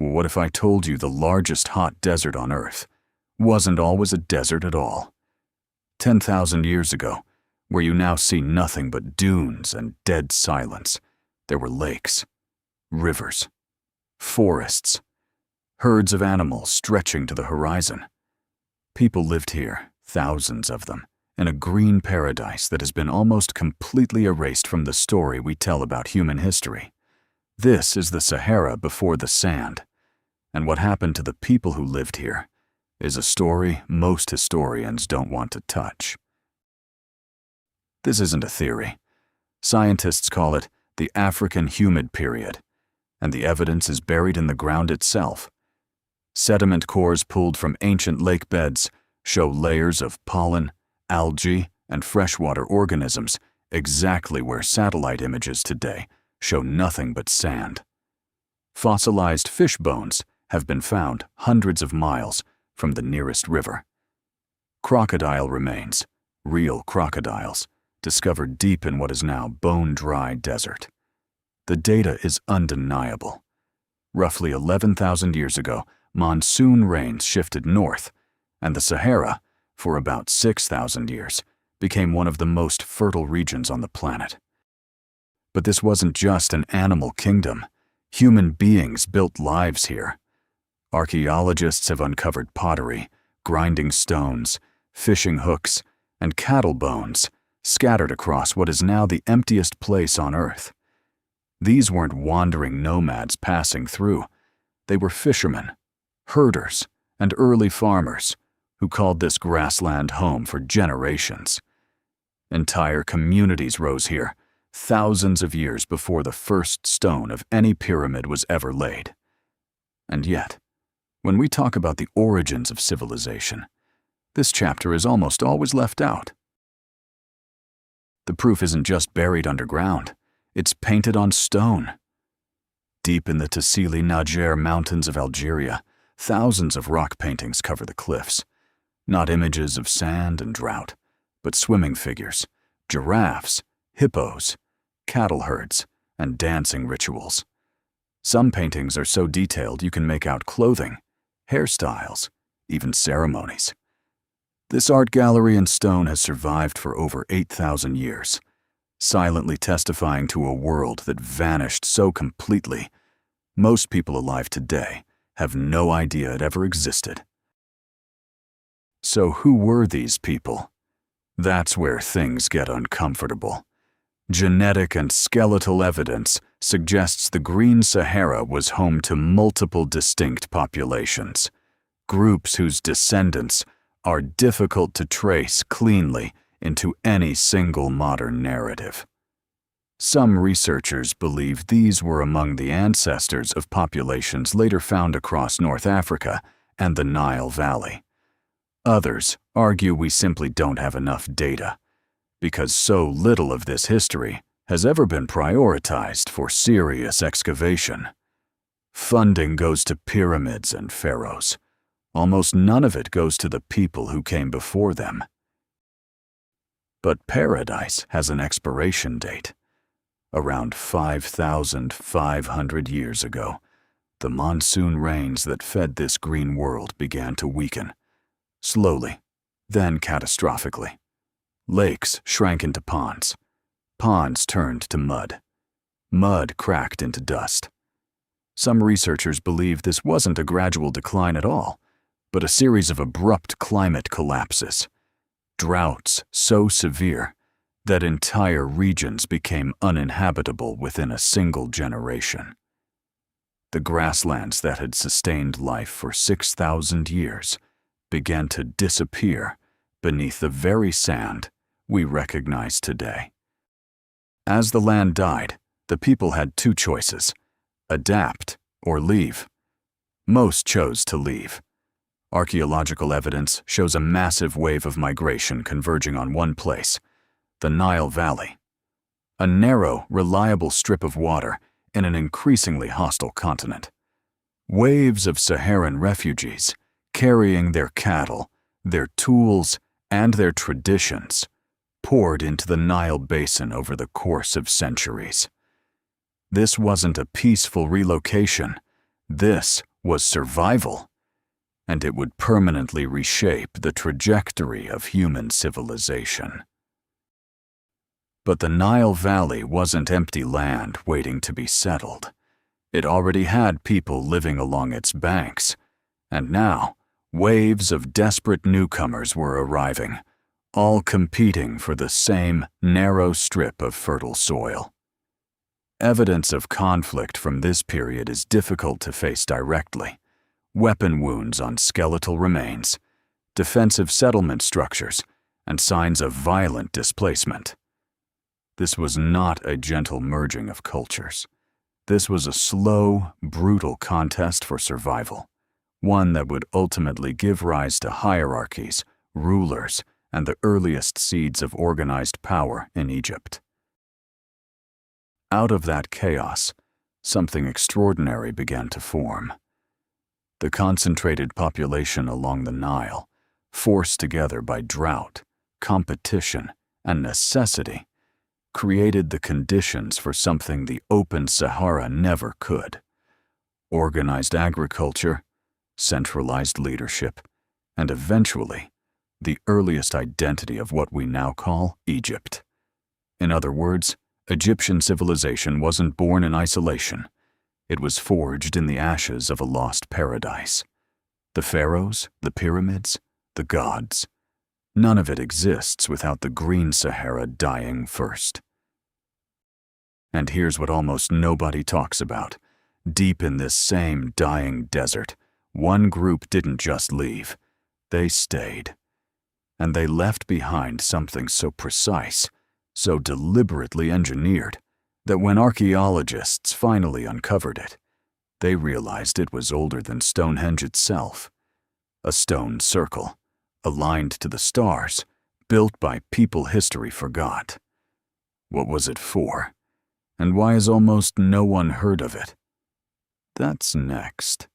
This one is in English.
What if I told you the largest hot desert on Earth wasn't always a desert at all? 10,000 years ago, where you now see nothing but dunes and dead silence, there were lakes, rivers, forests, herds of animals stretching to the horizon. People lived here, thousands of them, in a green paradise that has been almost completely erased from the story we tell about human history. This is the Sahara before the sand, and what happened to the people who lived here is a story most historians don't want to touch. This isn't a theory. Scientists call it the African humid period, and the evidence is buried in the ground itself. Sediment cores pulled from ancient lake beds show layers of pollen, algae, and freshwater organisms exactly where satellite images today show nothing but sand. Fossilized fish bones have been found hundreds of miles from the nearest river. Crocodile remains, real crocodiles, discovered deep in what is now bone-dry desert. The data is undeniable. Roughly 11,000 years ago, monsoon rains shifted north, and the Sahara, for about 6,000 years, became one of the most fertile regions on the planet. But this wasn't just an animal kingdom. Human beings built lives here. Archaeologists have uncovered pottery, grinding stones, fishing hooks, and cattle bones scattered across what is now the emptiest place on Earth. These weren't wandering nomads passing through. They were fishermen, herders, and early farmers who called this grassland home for generations. Entire communities rose here, thousands of years before the first stone of any pyramid was ever laid. And yet, when we talk about the origins of civilization, this chapter is almost always left out. The proof isn't just buried underground, it's painted on stone. Deep in the Tassili Najer mountains of Algeria, thousands of rock paintings cover the cliffs. Not images of sand and drought, but swimming figures, giraffes, hippos, cattle herds, and dancing rituals. Some paintings are so detailed you can make out clothing, hairstyles, even ceremonies. This art gallery in stone has survived for over 8,000 years, silently testifying to a world that vanished so completely, most people alive today have no idea it ever existed. So who were these people? That's where things get uncomfortable. Genetic and skeletal evidence suggests the Green Sahara was home to multiple distinct populations, groups whose descendants are difficult to trace cleanly into any single modern narrative. Some researchers believe these were among the ancestors of populations later found across North Africa and the Nile Valley. Others argue we simply don't have enough data, because so little of this history has ever been prioritized for serious excavation. Funding goes to pyramids and pharaohs. Almost none of it goes to the people who came before them. But paradise has an expiration date. Around 5,500 years ago, the monsoon rains that fed this green world began to weaken. Slowly, then catastrophically. Lakes shrank into ponds. Ponds turned to mud. Mud cracked into dust. Some researchers believe this wasn't a gradual decline at all, but a series of abrupt climate collapses. Droughts so severe that entire regions became uninhabitable within a single generation. The grasslands that had sustained life for 6,000 years began to disappear beneath the very sand we recognize today. As the land died, the people had two choices: adapt or leave. Most chose to leave. Archaeological evidence shows a massive wave of migration converging on one place, the Nile Valley. A narrow, reliable strip of water in an increasingly hostile continent. Waves of Saharan refugees carrying their cattle, their tools, and their traditions poured into the Nile basin over the course of centuries. This wasn't a peaceful relocation. This was survival, and it would permanently reshape the trajectory of human civilization. But the Nile Valley wasn't empty land waiting to be settled. It already had people living along its banks, and now waves of desperate newcomers were arriving, all competing for the same narrow strip of fertile soil. Evidence of conflict from this period is difficult to face directly. Weapon wounds on skeletal remains, defensive settlement structures, and signs of violent displacement. This was not a gentle merging of cultures. This was a slow, brutal contest for survival, one that would ultimately give rise to hierarchies, rulers, and the earliest seeds of organized power in Egypt. Out of that chaos, something extraordinary began to form. The concentrated population along the Nile, forced together by drought, competition, and necessity, created the conditions for something the open Sahara never could: organized agriculture, centralized leadership, and eventually, the earliest identity of what we now call Egypt. In other words, Egyptian civilization wasn't born in isolation. It was forged in the ashes of a lost paradise. The pharaohs, the pyramids, the gods. None of it exists without the Green Sahara dying first. And here's what almost nobody talks about. Deep in this same dying desert, one group didn't just leave. They stayed. And they left behind something so precise, so deliberately engineered, that when archaeologists finally uncovered it, they realized it was older than Stonehenge itself. A stone circle, aligned to the stars, built by people history forgot. What was it for? And why has almost no one heard of it? That's next.